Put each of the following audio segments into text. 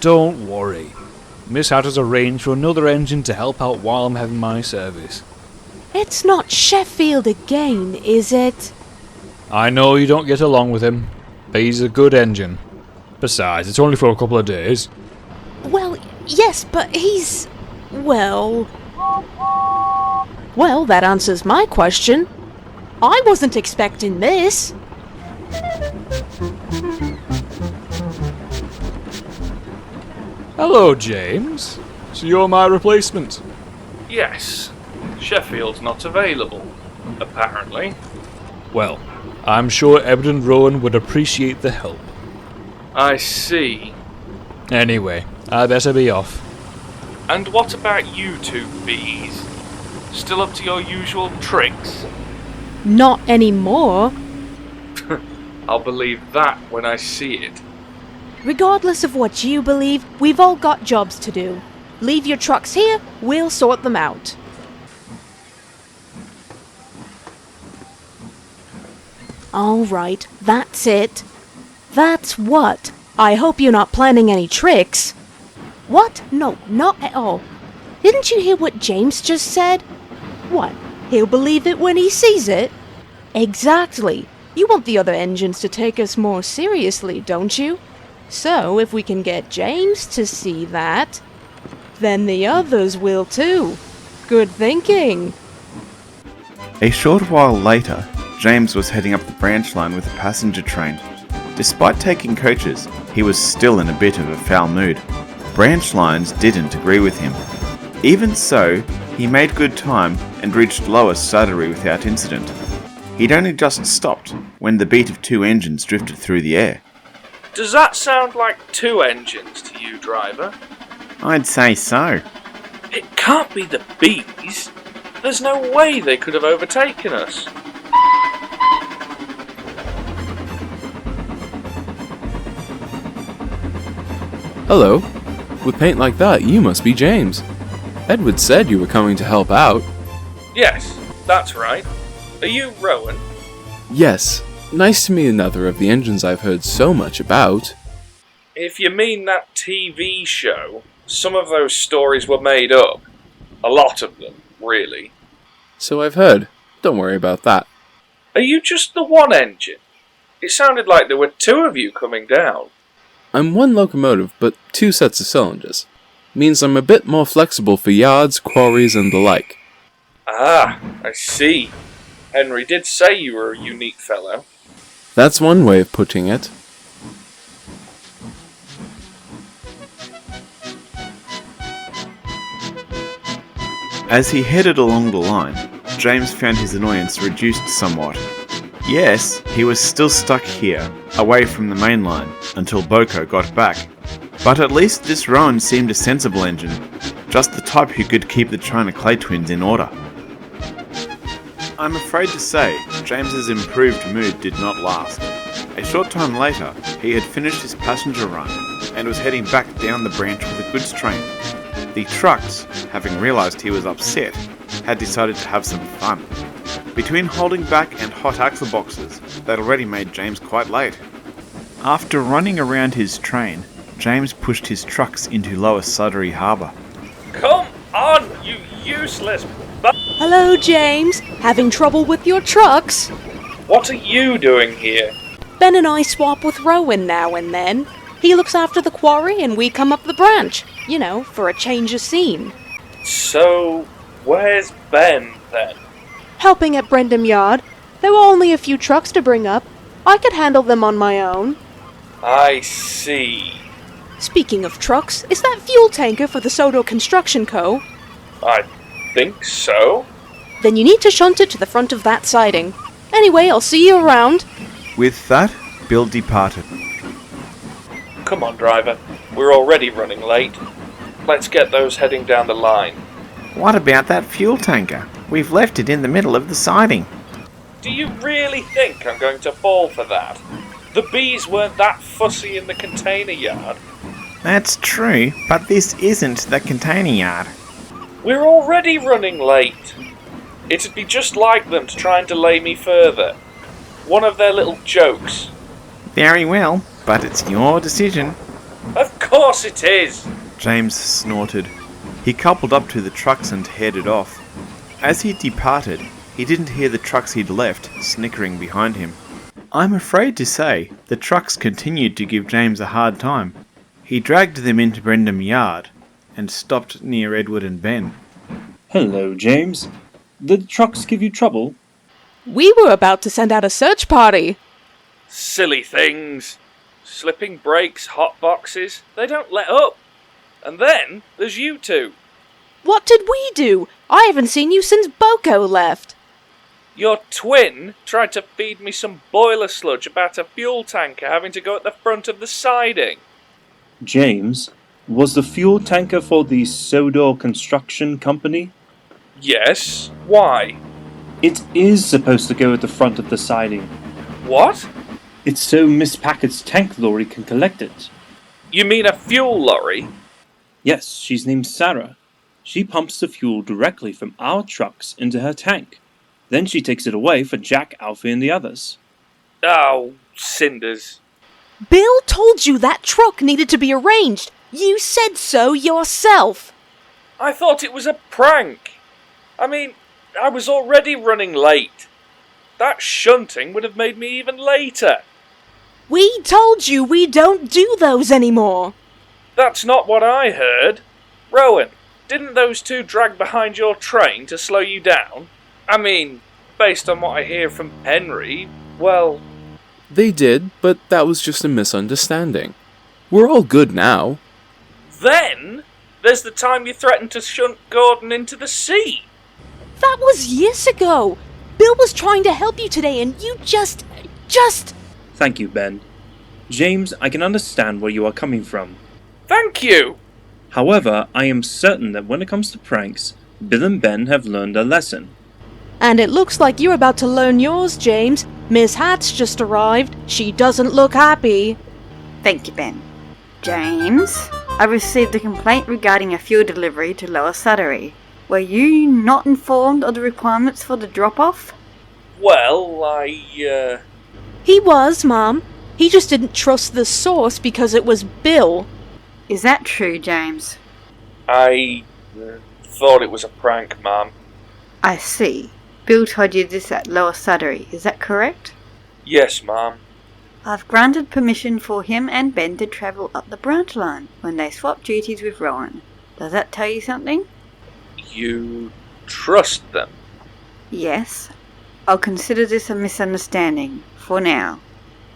Don't worry. Miss Hatter's arranged for another engine to help out while I'm having my service. It's not Sheffield again, is it? I know you don't get along with him, but he's a good engine. Besides, it's only for a couple of days. Well, yes, but he's... Well, that answers my question. I wasn't expecting this. Hello, James. So you're my replacement? Yes. Sheffield's not available, apparently. Well, I'm sure Edward and Rowan would appreciate the help. I see. Anyway, I better be off. And what about you two bees? Still up to your usual tricks? Not anymore. I'll believe that when I see it. Regardless of what you believe, we've all got jobs to do. Leave your trucks here, we'll sort them out. All right, that's it. That's what? I hope you're not planning any tricks. What? No, not at all. Didn't you hear what James just said? What? He'll believe it when he sees it? Exactly. You want the other engines to take us more seriously, don't you? So, if we can get James to see that, then the others will too. Good thinking. A short while later, James was heading up the branch line with a passenger train. Despite taking coaches, he was still in a bit of a foul mood. Branch lines didn't agree with him. Even so, he made good time and reached Lower Sudbury without incident. He'd only just stopped when the beat of two engines drifted through the air. Does that sound like two engines to you, driver? I'd say so. It can't be the bees. There's no way they could have overtaken us. Hello. With paint like that, you must be James. Edward said you were coming to help out. Yes, that's right. Are you Rowan? Yes. Nice to meet another of the engines I've heard so much about. If you mean that TV show, some of those stories were made up. A lot of them, really. So I've heard. Don't worry about that. Are you just the one engine? It sounded like there were two of you coming down. I'm one locomotive, but two sets of cylinders. Means I'm a bit more flexible for yards, quarries, and the like. Ah, I see. Henry did say you were a unique fellow. That's one way of putting it. As he headed along the line, James found his annoyance reduced somewhat. Yes, he was still stuck here, away from the main line, until Boko got back. But at least this Rowan seemed a sensible engine, just the type who could keep the China Clay twins in order. I'm afraid to say, James's improved mood did not last. A short time later, he had finished his passenger run, and was heading back down the branch with a goods train. The trucks, having realised he was upset, had decided to have some fun. Between holding back and hot axle boxes, they'd already made James quite late. After running around his train, James pushed his trucks into Lower Sudbury Harbour. Come on, you useless Hello, James. Having trouble with your trucks? What are you doing here? Ben and I swap with Rowan now and then. He looks after the quarry and we come up the branch. You know, for a change of scene. So, where's Ben then? Helping at Brendam Yard. There were only a few trucks to bring up. I could handle them on my own. I see. Speaking of trucks, is that fuel tanker for the Sodo Construction Co.? I think so. Then you need to shunt it to the front of that siding. Anyway, I'll see you around. With that, Bill departed. Come on, driver. We're already running late. Let's get those heading down the line. What about that fuel tanker? We've left it in the middle of the siding. Do you really think I'm going to fall for that? The bees weren't that fussy in the container yard. That's true, but this isn't the container yard. We're already running late. It'd be just like them to try and delay me further. One of their little jokes. Very well, but it's your decision. Of course it is! James snorted. He coupled up to the trucks and headed off. As he departed, he didn't hear the trucks he'd left snickering behind him. I'm afraid to say, the trucks continued to give James a hard time. He dragged them into Brendam Yard and stopped near Edward and Ben. Hello, James. Did the trucks give you trouble? We were about to send out a search party. Silly things. Slipping brakes, hot boxes, they don't let up. And then there's you two. What did we do? I haven't seen you since Boko left. Your twin tried to feed me some boiler sludge about a fuel tanker having to go at the front of the siding. James, was the fuel tanker for the Sodor Construction Company? Yes. Why? It is supposed to go at the front of the siding. What? It's so Miss Packett's tank lorry can collect it. You mean a fuel lorry? Yes, she's named Sarah. She pumps the fuel directly from our trucks into her tank. Then she takes it away for Jack, Alfie and the others. Oh, cinders. Bill told you that truck needed to be arranged. You said so yourself. I thought it was a prank. I mean, I was already running late. That shunting would have made me even later. We told you we don't do those anymore. That's not what I heard. Rowan, didn't those two drag behind your train to slow you down? I mean, based on what I hear from Henry, well... They did, but that was just a misunderstanding. We're all good now. Then, there's the time you threatened to shunt Gordon into the sea. That was years ago. Bill was trying to help you today and you just... Thank you, Ben. James, I can understand where you are coming from. Thank you! However, I am certain that when it comes to pranks, Bill and Ben have learned a lesson. And it looks like you're about to learn yours, James. Miss Hat's just arrived. She doesn't look happy. Thank you, Ben. James, I received a complaint regarding a fuel delivery to Lower Sudbury. Were you not informed of the requirements for the drop-off? Well, He was, Mum. He just didn't trust the source because it was Bill. Is that true, James? I thought it was a prank, Mum. I see. Bill told you this at Lower Sudbury, is that correct? Yes, Mum. I've granted permission for him and Ben to travel up the branch line when they swap duties with Rowan. Does that tell you something? You trust them? Yes. I'll consider this a misunderstanding, for now.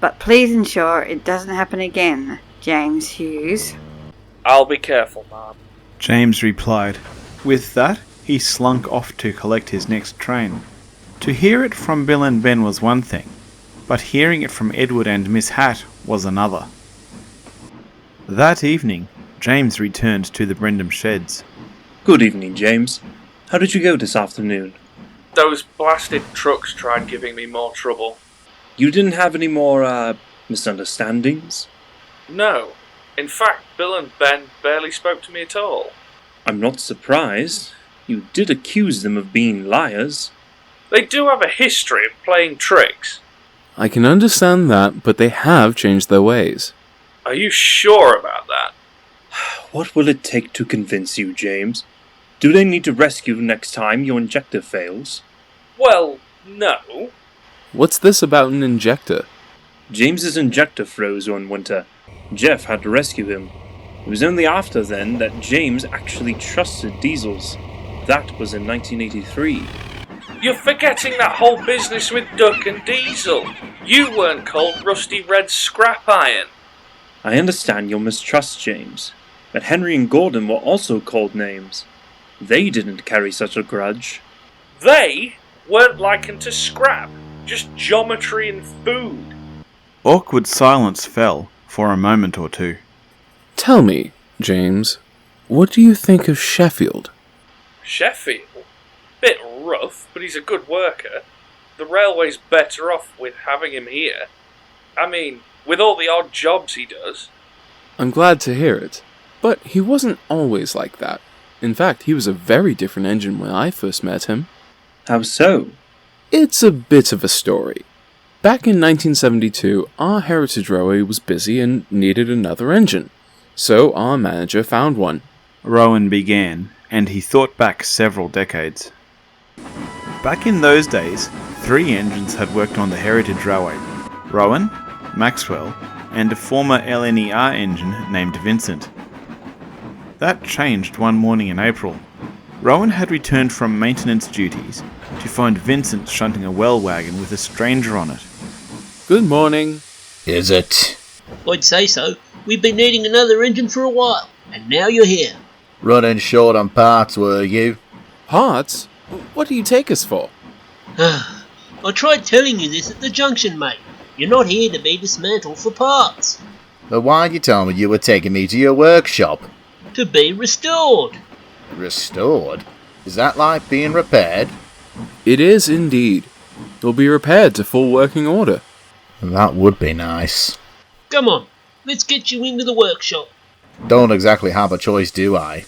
But please ensure it doesn't happen again, James Hughes. I'll be careful, Mum. James replied. With that, he slunk off to collect his next train. To hear it from Bill and Ben was one thing, but hearing it from Edward and Miss Hat was another. That evening, James returned to the Brendam sheds. Good evening, James. How did you go this afternoon? Those blasted trucks tried giving me more trouble. You didn't have any more, misunderstandings? No. In fact, Bill and Ben barely spoke to me at all. I'm not surprised. You did accuse them of being liars. They do have a history of playing tricks. I can understand that, but they have changed their ways. Are you sure about that? What will it take to convince you, James? Do they need to rescue next time your injector fails? Well, no. What's this about an injector? James's injector froze one winter. Jeff had to rescue him. It was only after then that James actually trusted diesels. That was in 1983. You're forgetting that whole business with Duck and Diesel. You weren't called Rusty Red Scrap Iron. I understand your mistrust, James, but Henry and Gordon were also called names. They didn't carry such a grudge. They weren't likened to scrap, just geometry and food. Awkward silence fell for a moment or two. Tell me, James, what do you think of Sheffield? Sheffield? Bit rough, but he's a good worker. The railway's better off with having him here. I mean, with all the odd jobs he does. I'm glad to hear it, but he wasn't always like that. In fact, he was a very different engine when I first met him. How so? It's a bit of a story. Back in 1972, our heritage railway was busy and needed another engine, so our manager found one. Rowan began, and he thought back several decades. Back in those days, 3 engines had worked on the heritage railway. Rowan, Maxwell, and a former LNER engine named Vincent. That changed one morning in April. Rowan had returned from maintenance duties to find Vincent shunting a well wagon with a stranger on it. Good morning. Is it? I'd say so. We've been needing another engine for a while, and now you're here. Running short on parts, were you? Parts? What do you take us for? I tried telling you this at the junction, mate. You're not here to be dismantled for parts. But why'd you tell me you were taking me to your workshop? To be restored. Restored? Is that like being repaired? It is indeed. They'll be repaired to full working order. That would be nice. Come on, let's get you into the workshop. Don't exactly have a choice, do I?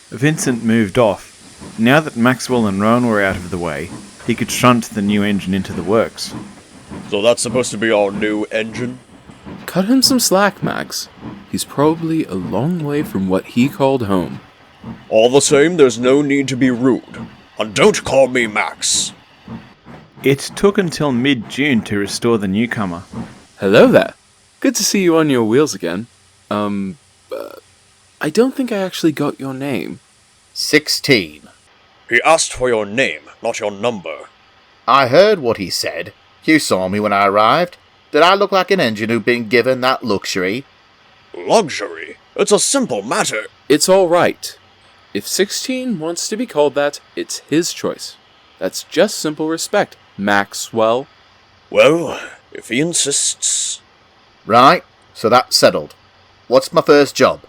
Vincent moved off. Now that Maxwell and Rowan were out of the way, he could shunt the new engine into the works. So that's supposed to be our new engine? Cut him some slack, Max. He's probably a long way from what he called home. All the same, there's no need to be rude. And don't call me Max. It took until mid-June to restore the newcomer. Hello there. Good to see you on your wheels again. I don't think I actually got your name. 16. He asked for your name, not your number. I heard what he said. You saw me when I arrived. Did I look like an engine who'd been given that luxury? Luxury? It's a simple matter. It's all right. If 16 wants to be called that, it's his choice. That's just simple respect, Maxwell. Well, if he insists. Right, so that's settled. What's my first job?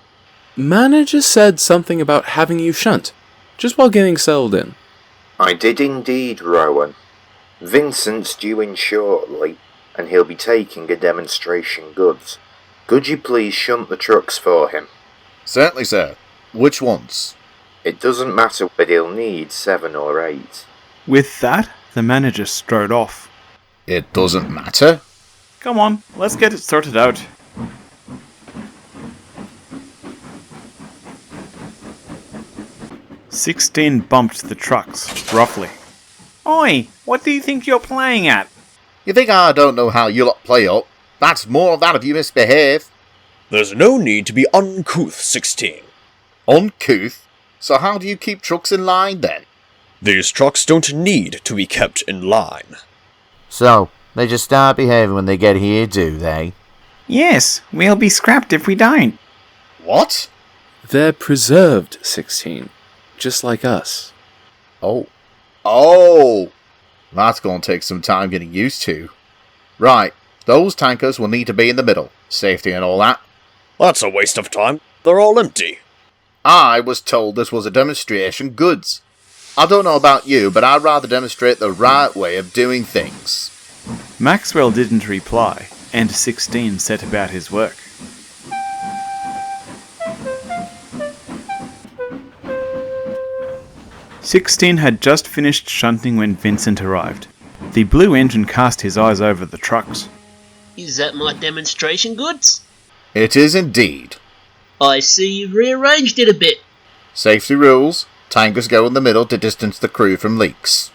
Manager said something about having you shunt, just while getting settled in. I did indeed, Rowan. Vincent's due in shortly, and he'll be taking a demonstration goods. Could you please shunt the trucks for him? Certainly, sir. Which ones? It doesn't matter, but he'll need 7 or 8. With that, the manager strode off. It doesn't matter? Come on, let's get it sorted out. "16 bumped the trucks, roughly. Oi, what do you think you're playing at? You think I don't know how you lot play up? That's more of that if you misbehave. There's no need to be uncouth, 16. Uncouth? So how do you keep trucks in line then? These trucks don't need to be kept in line. So, they just start behaving when they get here, do they? Yes, we'll be scrapped if we don't. What? They're preserved, 16. Just like us. Oh. Oh! That's going to take some time getting used to. Right, those tankers will need to be in the middle. Safety and all that. That's a waste of time. They're all empty. I was told this was a demonstration goods. I don't know about you, but I'd rather demonstrate the right way of doing things. Maxwell didn't reply, and 16 set about his work. "16 had just finished shunting when Vincent arrived. The blue engine cast his eyes over the trucks. Is that my demonstration goods? It is indeed. I see you've rearranged it a bit. Safety rules. Tankers go in the middle to distance the crew from leaks.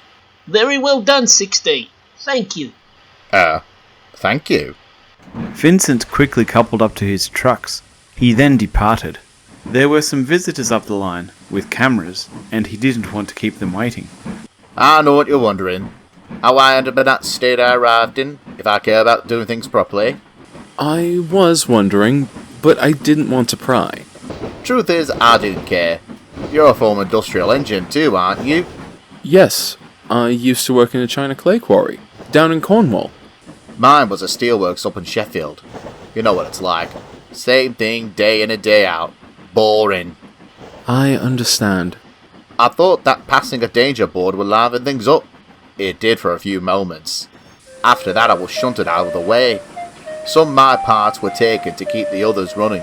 Very well done, 16. Thank you. Thank you. Vincent quickly coupled up to his trucks. He then departed. There were some visitors up the line, with cameras, and he didn't want to keep them waiting. I know what you're wondering. How I ended up in that state I arrived in, if I care about doing things properly. I was wondering, but I didn't want to pry. Truth is, I do care. You're a former industrial engine too, aren't you? Yes, I used to work in a China clay quarry, down in Cornwall. Mine was a steelworks up in Sheffield. You know what it's like. Same thing day in and day out. Boring. I understand. I thought that passing a danger board would liven things up. It did for a few moments. After that I was shunted out of the way. Some of my parts were taken to keep the others running.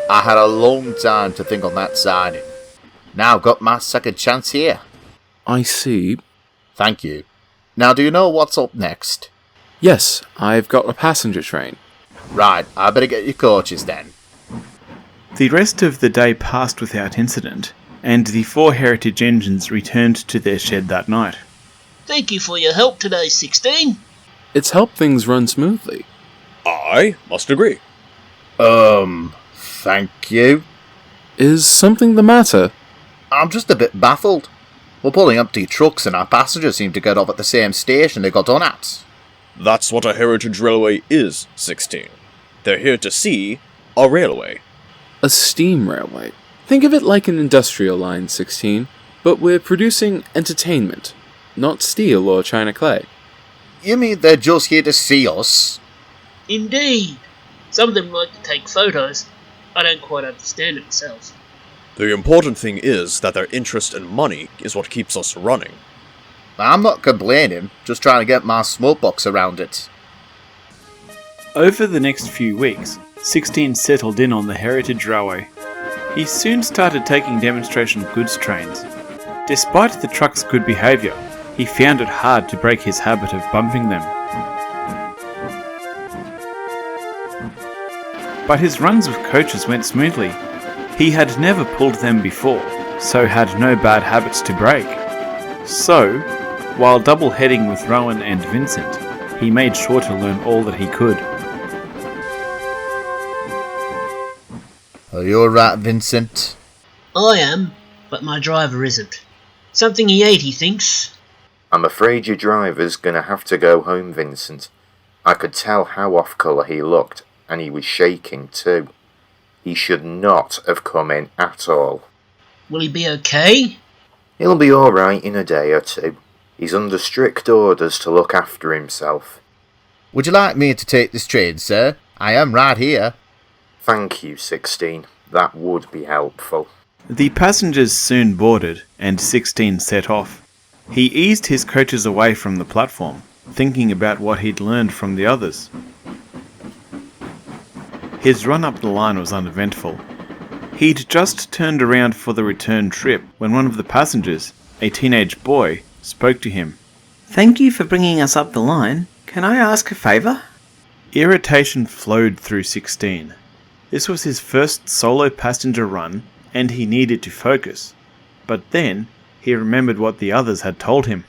I had a long time to think on that signing. Now I've got my second chance here. I see. Thank you. Now do you know what's up next? Yes, I've got a passenger train. Right, I better get your coaches then. The rest of the day passed without incident, and the 4 heritage engines returned to their shed that night. Thank you for your help today, 16. It's helped things run smoothly. I must agree. Thank you. Is something the matter? I'm just a bit baffled. We're pulling empty trucks and our passengers seem to get off at the same station they got on at. That's what a heritage railway is, 16. They're here to see a railway. A steam railway. Think of it like an industrial line, 16, but we're producing entertainment, not steel or china clay. You mean they're just here to see us? Indeed. Some of them like to take photos. I don't quite understand it myself. The important thing is that their interest in money is what keeps us running. I'm not complaining, just trying to get my smokebox around it. Over the next few weeks, 16 settled in on the heritage railway. He soon started taking demonstration goods trains. Despite the truck's good behaviour, he found it hard to break his habit of bumping them. But his runs with coaches went smoothly. He had never pulled them before, so had no bad habits to break. So, while double-heading with Rowan and Vincent, he made sure to learn all that he could. Are you alright, Vincent? I am, but my driver isn't. Something he ate, he thinks. I'm afraid your driver's gonna have to go home, Vincent. I could tell how off-colour he looked, and he was shaking too. He should not have come in at all. Will he be okay? He'll be alright in a day or two. He's under strict orders to look after himself. Would you like me to take this train, sir? I am right here. Thank you, 16. That would be helpful. The passengers soon boarded, and 16 set off. He eased his coaches away from the platform, thinking about what he'd learned from the others. His run up the line was uneventful. He'd just turned around for the return trip when one of the passengers, a teenage boy, spoke to him. Thank you for bringing us up the line. Can I ask a favour? Irritation flowed through 16. This was his first solo passenger run, and he needed to focus. But then, he remembered what the others had told him.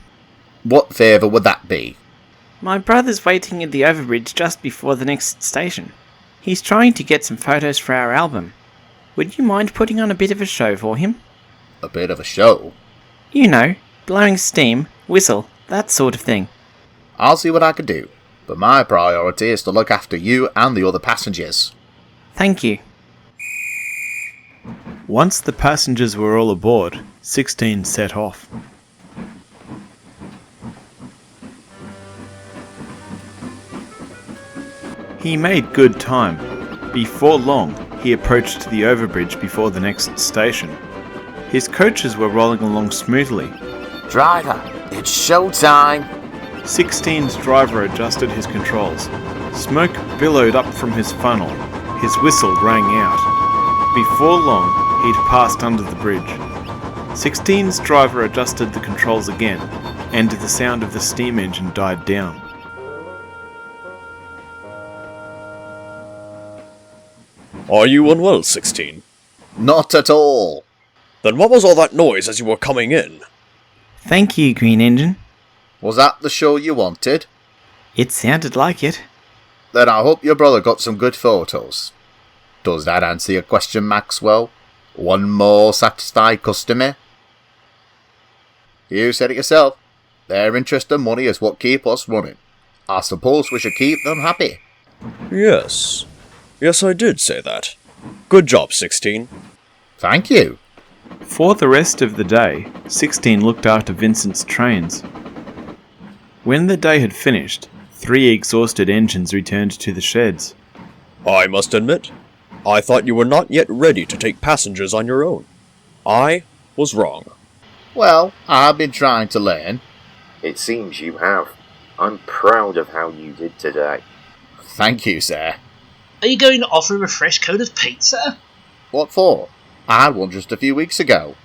What favour would that be? My brother's waiting at the overbridge just before the next station. He's trying to get some photos for our album. Would you mind putting on a bit of a show for him? A bit of a show? You know, blowing steam, whistle, that sort of thing. I'll see what I can do, but my priority is to look after you and the other passengers. Thank you. Once the passengers were all aboard, 16 set off. He made good time. Before long, he approached the overbridge before the next station. His coaches were rolling along smoothly. Driver, it's showtime! 16's driver adjusted his controls. Smoke billowed up from his funnel. His whistle rang out. Before long, he'd passed under the bridge. 16's driver adjusted the controls again, and the sound of the steam engine died down. Are you unwell, 16? Not at all. Then what was all that noise as you were coming in? Thank you, Green Engine. Was that the show you wanted? It sounded like it. Then I hope your brother got some good photos. Does that answer your question, Maxwell? One more satisfied customer? You said it yourself. Their interest and money is what keep us running. I suppose we should keep them happy. Yes. Yes, I did say that. Good job, 16. Thank you. For the rest of the day, 16 looked after Vincent's trains. When the day had finished, 3 exhausted engines returned to the sheds. I must admit, I thought you were not yet ready to take passengers on your own. I was wrong. Well, I've been trying to learn. It seems you have. I'm proud of how you did today. Thank you, sir. Are you going to offer him a fresh coat of paint, sir? What for? I had one just a few weeks ago.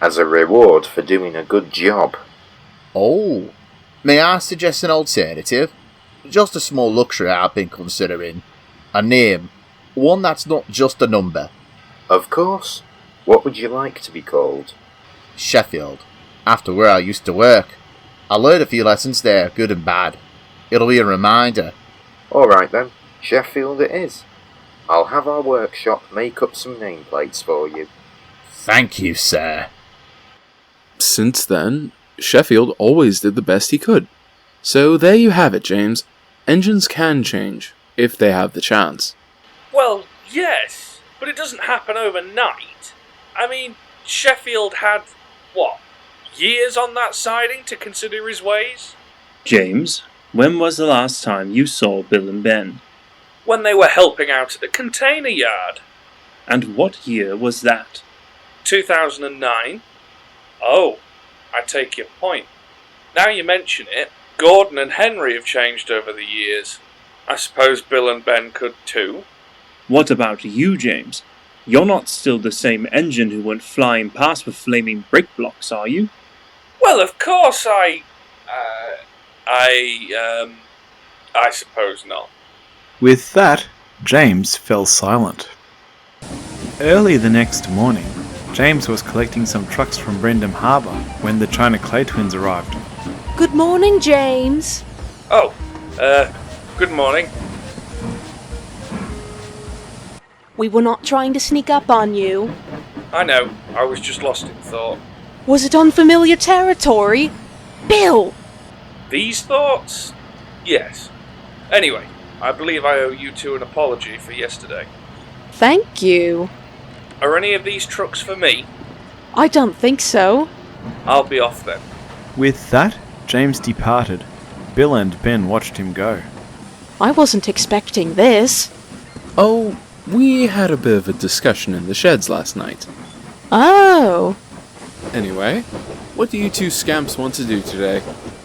As a reward for doing a good job. Oh, may I suggest an alternative? Just a small luxury I've been considering. A name. One that's not just a number. Of course. What would you like to be called? Sheffield. After where I used to work. I learned a few lessons there, good and bad. It'll be a reminder. Alright then, Sheffield it is. I'll have our workshop make up some nameplates for you. Thank you, sir. Since then, Sheffield always did the best he could. So there you have it, James. Engines can change, if they have the chance. Well, yes, but it doesn't happen overnight. I mean, Sheffield had, what, years on that siding to consider his ways? James, when was the last time you saw Bill and Ben? When they were helping out at the container yard. And what year was that? 2009. Oh, I take your point. Now you mention it, Gordon and Henry have changed over the years. I suppose Bill and Ben could too. What about you, James? You're not still the same engine who went flying past with flaming brake blocks, are you? Well, of course I suppose not. With that, James fell silent. Early the next morning, James was collecting some trucks from Brendam Harbour when the China Clay twins arrived. Good morning, James. Oh, good morning. We were not trying to sneak up on you. I know, I was just lost in thought. Was it unfamiliar territory? Bill! These thoughts? Yes. Anyway, I believe I owe you two an apology for yesterday. Thank you. Are any of these trucks for me? I don't think so. I'll be off then. With that, James departed. Bill and Ben watched him go. I wasn't expecting this. Oh, we had a bit of a discussion in the sheds last night. Oh. Anyway, what do you two scamps want to do today?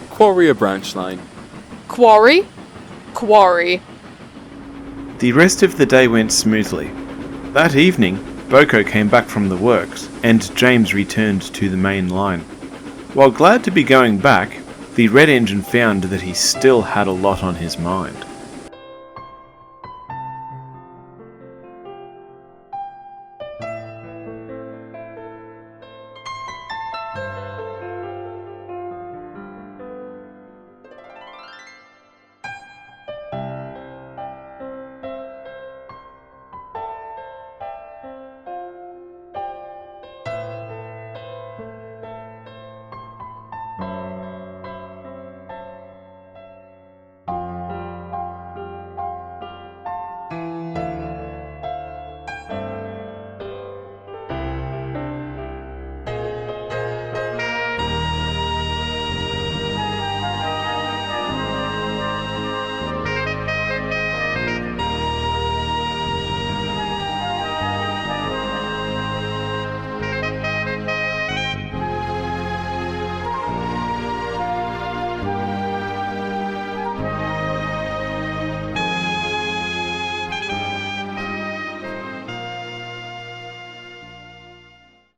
Quarry a branch line? Quarry? Quarry. The rest of the day went smoothly. That evening, Boko came back from the works, and James returned to the main line. While glad to be going back, the red engine found that he still had a lot on his mind.